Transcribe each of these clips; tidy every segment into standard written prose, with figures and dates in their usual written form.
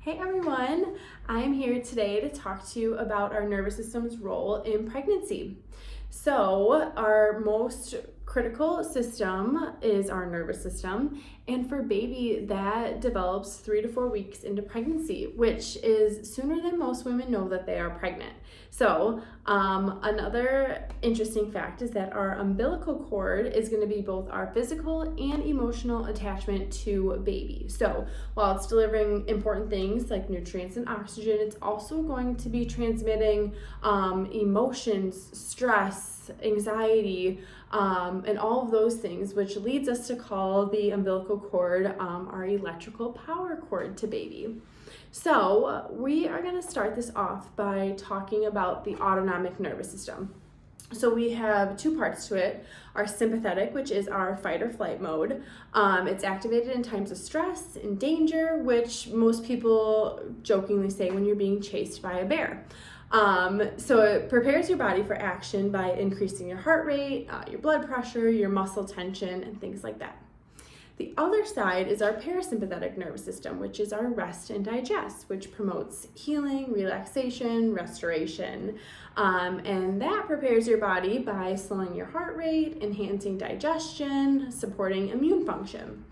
Hey everyone, I'm here today to talk to you about our nervous system's role in pregnancy. So, our most critical system is our nervous system, and for baby, that develops 3 to 4 weeks into pregnancy, which is sooner than most women know that they are pregnant. So, another interesting fact is that our umbilical cord is going to be both our physical and emotional attachment to a baby. So, while it's delivering important things like nutrients and oxygen, it's also going to be transmitting emotions, stress, anxiety, and all of those things, which leads us to call the umbilical cord our electrical power cord to baby. So we are going to start this off by talking about the autonomic nervous system. So we have two parts to it. Our sympathetic, which is our fight or flight mode. It's activated in times of stress and danger, which most people jokingly say when you're being chased by a bear. So it prepares your body for action by increasing your heart rate, your blood pressure, your muscle tension, and things like that. The other side is our parasympathetic nervous system, which is our rest and digest, which promotes healing, relaxation, restoration. And that prepares your body by slowing your heart rate, enhancing digestion, supporting immune function.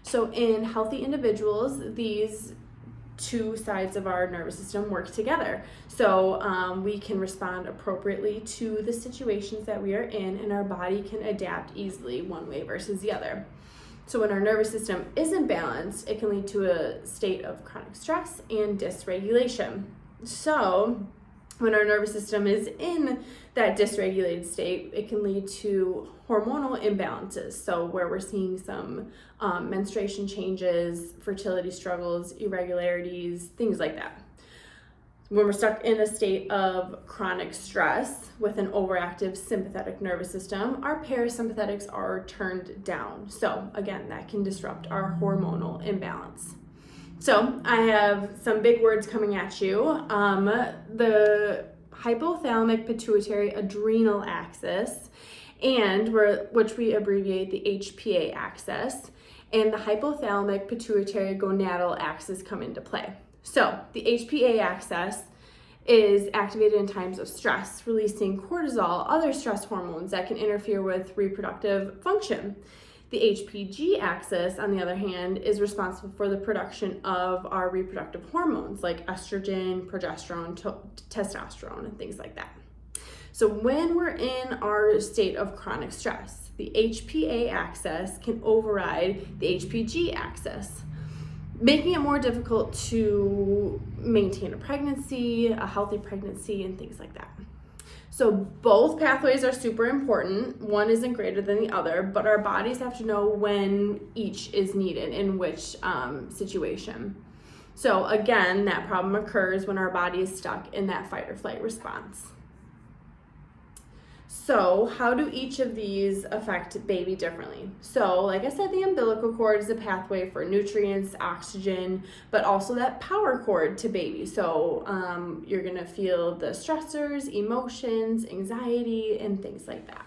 So in healthy individuals, these two sides of our nervous system work together. So we can respond appropriately to the situations that we are in, and our body can adapt easily one way versus the other. So when our nervous system isn't balanced, it can lead to a state of chronic stress and dysregulation. So when our nervous system is in that dysregulated state, it can lead to hormonal imbalances. So where we're seeing some menstruation changes, fertility struggles, irregularities, things like that. When we're stuck in a state of chronic stress with an overactive sympathetic nervous system, our parasympathetics are turned down. So again, that can disrupt our hormonal imbalance. So I have some big words coming at you. The hypothalamic pituitary adrenal axis, and which we abbreviate the HPA axis, and the hypothalamic pituitary gonadal axis come into play. So the HPA axis is activated in times of stress, releasing cortisol, other stress hormones that can interfere with reproductive function. The HPG axis, on the other hand, is responsible for the production of our reproductive hormones like estrogen, progesterone, testosterone, and things like that. So when we're in our state of chronic stress, the HPA axis can override the HPG axis, making it more difficult to maintain a pregnancy, a healthy pregnancy, and things like that. So both pathways are super important. One isn't greater than the other, but our bodies have to know when each is needed in which situation. So again, that problem occurs when our body is stuck in that fight or flight response. So how do each of these affect baby differently? So like I said, the umbilical cord is a pathway for nutrients, oxygen, but also that power cord to baby. So you're gonna feel the stressors, emotions, anxiety, and things like that.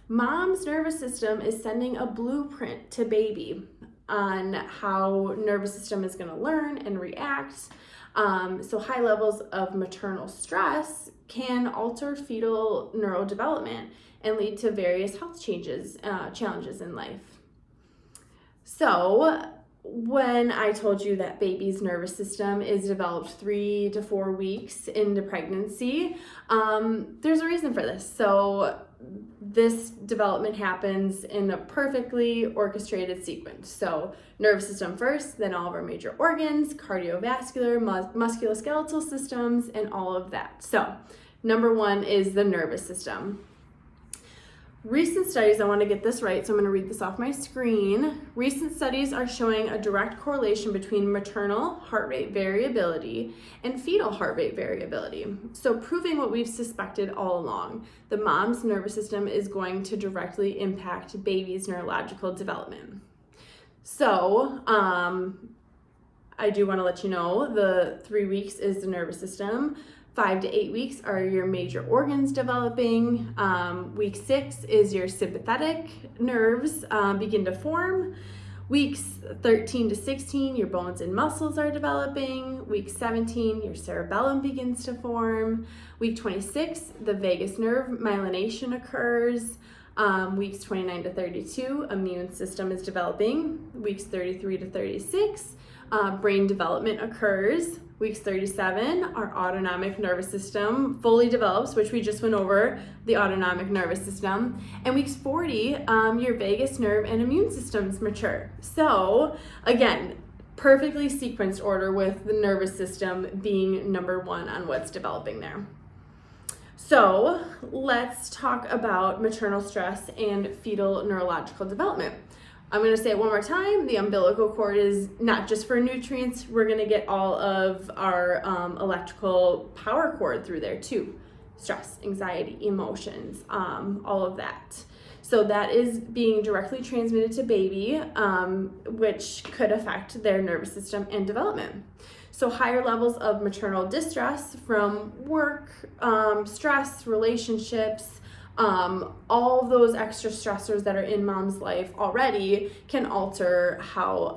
Mom's nervous system is sending a blueprint to baby on how nervous system is gonna learn and react. So high levels of maternal stress can alter fetal neurodevelopment and lead to various health challenges in life. So when I told you that baby's nervous system is developed 3 to 4 weeks into pregnancy, there's a reason for this. So this development happens in a perfectly orchestrated sequence. So nervous system first, then all of our major organs, cardiovascular, musculoskeletal systems, and all of that. So number one is the nervous system. Recent studies, I want to get this right, so I'm going to read this off my screen. Recent studies are showing a direct correlation between maternal heart rate variability and fetal heart rate variability. So proving what we've suspected all along, the mom's nervous system is going to directly impact baby's neurological development. So I do want to let you know the 3 weeks is the nervous system. 5 to 8 weeks are your major organs developing. Week 6 is your sympathetic nerves begin to form. Weeks 13 to 16, your bones and muscles are developing. Week 17, your cerebellum begins to form. Week 26, the vagus nerve myelination occurs. Weeks 29 to 32, immune system is developing. Weeks 33 to 36, brain development occurs. Weeks 37, our autonomic nervous system fully develops, which we just went over, the autonomic nervous system. And weeks 40, your vagus nerve and immune systems mature. So again, perfectly sequenced order with the nervous system being number one on what's developing there. So let's talk about maternal stress and fetal neurological development. I'm going to say it one more time. The umbilical cord is not just for nutrients. We're going to get all of our electrical power cord through there too. Stress, anxiety, emotions, all of that. So that is being directly transmitted to baby, which could affect their nervous system and development. So higher levels of maternal distress from work, stress, relationships, all of those extra stressors that are in mom's life already can alter how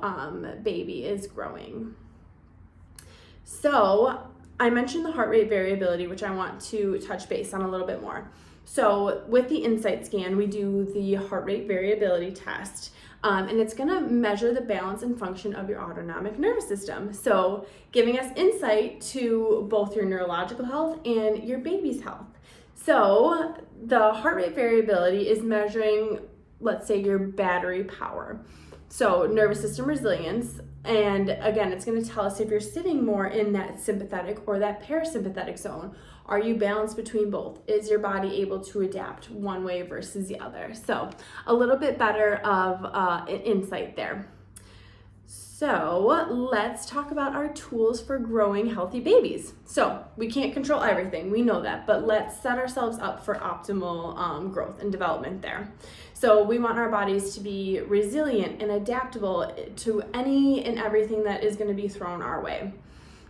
baby is growing. So I mentioned the heart rate variability, which I want to touch base on a little bit more. So with the Insight scan, we do the heart rate variability test. And it's going to measure the balance and function of your autonomic nervous system. So giving us insight to both your neurological health and your baby's health. So the heart rate variability is measuring, let's say, your battery power. So nervous system resilience. And again, it's going to tell us if you're sitting more in that sympathetic or that parasympathetic zone. Are you balanced between both? Is your body able to adapt one way versus the other? So a little bit better of an insight there. So let's talk about our tools for growing healthy babies. So we can't control everything, we know that, but let's set ourselves up for optimal growth and development there. So we want our bodies to be resilient and adaptable to any and everything that is going to be thrown our way.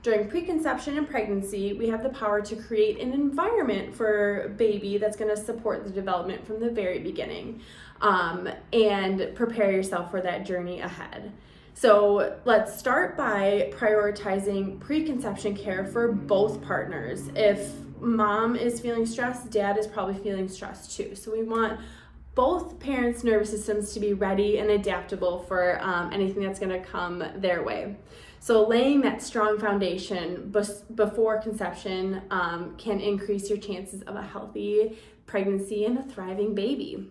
During preconception and pregnancy, we have the power to create an environment for baby that's going to support the development from the very beginning, and prepare yourself for that journey ahead. So let's start by prioritizing preconception care for both partners. If mom is feeling stressed, dad is probably feeling stressed too. So we want both parents' nervous systems to be ready and adaptable for anything that's going to come their way. So laying that strong foundation before conception can increase your chances of a healthy pregnancy and a thriving baby.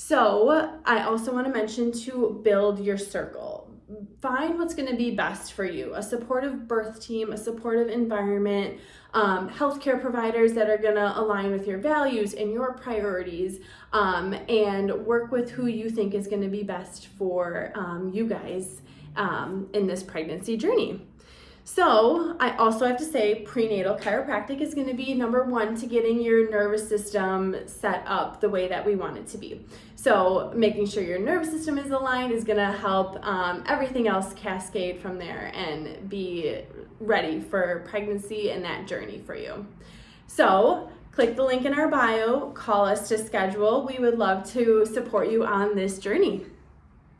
So I also want to mention to build your circle. Find what's going to be best for you. A supportive birth team, a supportive environment, healthcare providers that are going to align with your values and your priorities, and work with who you think is going to be best for you guys in this pregnancy journey. So I also have to say prenatal chiropractic is going to be number one to getting your nervous system set up the way that we want it to be. So making sure your nervous system is aligned is going to help everything else cascade from there and be ready for pregnancy and that journey for you. So click the link in our bio, call us to schedule. We would love to support you on this journey.